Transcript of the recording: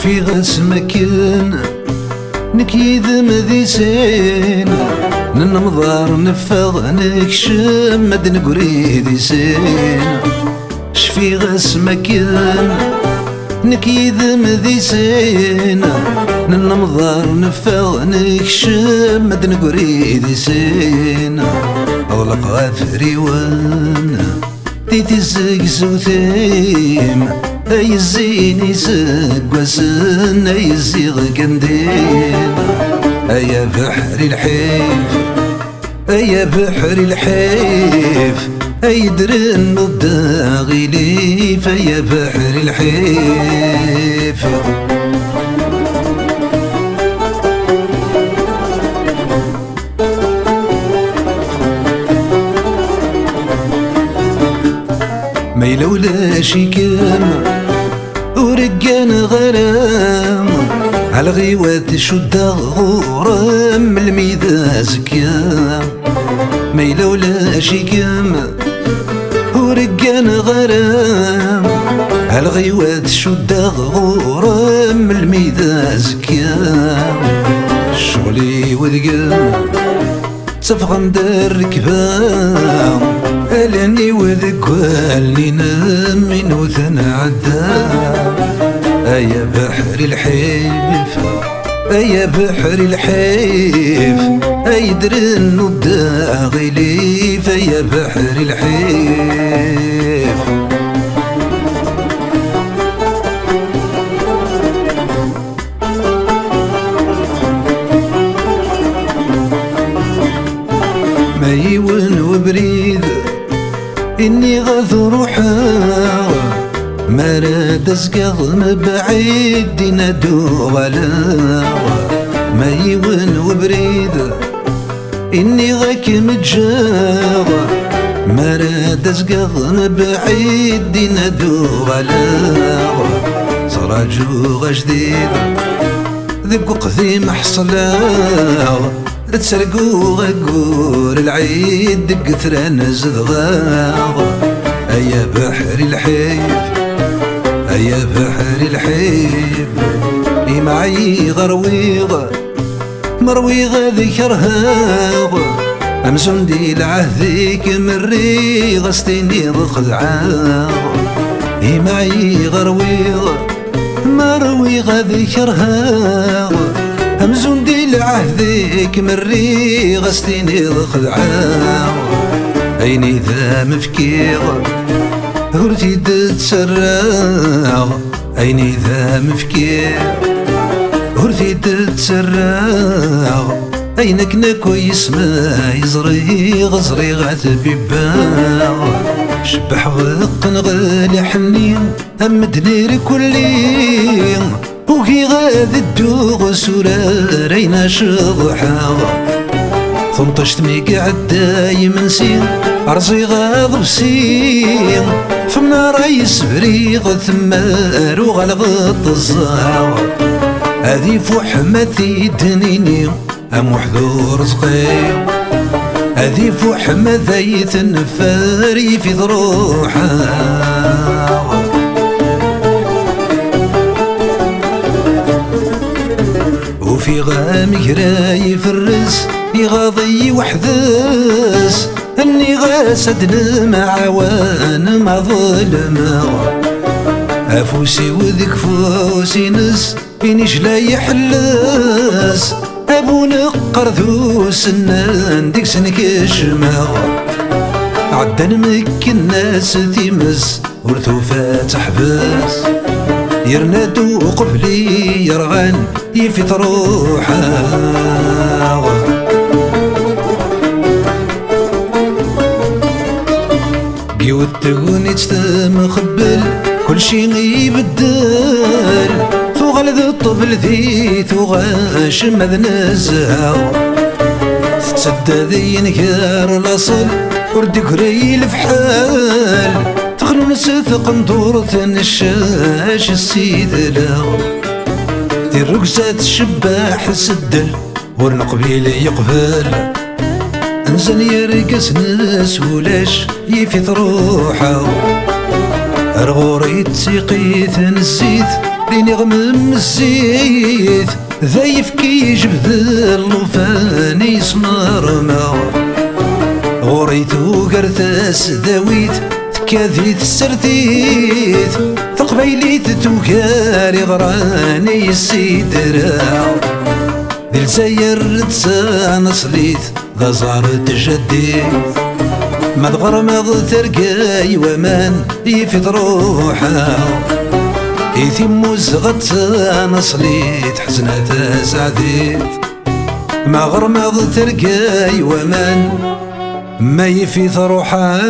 شفي غسمكن نكيد مذيسين ننمضار نفض نكشم مد نقريد سين شفي غسمكن نكيد مذيسين ننمضار نفض نكشم مد نقريد سين أغلق غافري وانا تيتي زوثيم أي الزين يسق وسن أي الزيغ قنديل أيا بحر الحيف أيا بحر الحيف أي درن الداغي ليف أيا بحر الحيف ما يلولا شي كام ورقان غرام على غيوات شد غورم الميدا زكام ما يلولا شي كام ورقان غرام على غيوات شد غورم الميدا زكام شغلي وذقام صفغ ندار كبام ألني وذكوالني نمين وثنا عدام أيا بحر الحيف أيا بحر الحيف أي درن الداغي ليف أيا بحر الحيف ما يون وبريد إني غاث روحا ما راد أزقض مبعيد ندو غلا ما يون وبريد إني غاك متجاغ ما راد أزقض مبعيد ندو غلا صراجو جديد ذق وقذي محصلا تسرقو غقور العيد دق ثران زدغاغ أيا بحر الحيف أيا بحر الحيف معي غرويغ مرويغ ذكرهاغ أمزون دي العهديك مريغ استيني ضخذعاغ معي غرويغ مرويغ ذكرهاغ همزون دي لعهدك مري غستيني خذعاو عيني ذا مفكير هرتي تتسراغ عيني ذا مفكير هرتي تتسراغ عينك نكويس ما يزري غزري غاتبيباغ شبح وقن غالي حنين همدني كلين وكي غاذ الدوغ سورة رينا شضحا ثمطشت ميقعد دايما سين عرزي غاض بسين فمنا رايس بريغ ثمار وغلغط الزهر هذي فحمتي دنيني أم وحذور زقيم هذي فحمتي تنفاري في ضروحها وفي غامك راي فرس يغاضي وحدس اني غاسدن مع وان مع ظلمه افوسي وذك فوسي نس بينيش لا يحلس ابو نقر ذو سنان ديك سنك الشماغ عدن مك الناس تيمس ورثو فاتح بس يرنادو قبلي يرغن يفيت روحا بيوت تغني تستمخبل كل شي يبدل ثوغل ذو الطفل ذي ثوغاش مذ نزهاو تتصدى ذي نكار الاصل وردك ريل فحال تغنون ستق ندورة الشاش السيد لاو دي الرقصات الشباح سدل ورنقبيل يقبل انزل يرقص ناس ولاش يفيت روحه ارغوري تسيقي تنسيت ريني غمم الزيت ذايف كي جبدل وفاني سمرنا غوريتو قرتاس داويت تكاذيت السرتيت تقبيليت توكاري غراني السيدرا ذي الجزاير تسان صليت ذا زارت جديت ما تغرمض ترقاي ومان يفيض روحا يتم زغت انا صليت حزنات سعديت ما غرمض ترقاي ومان ما يفيض روحا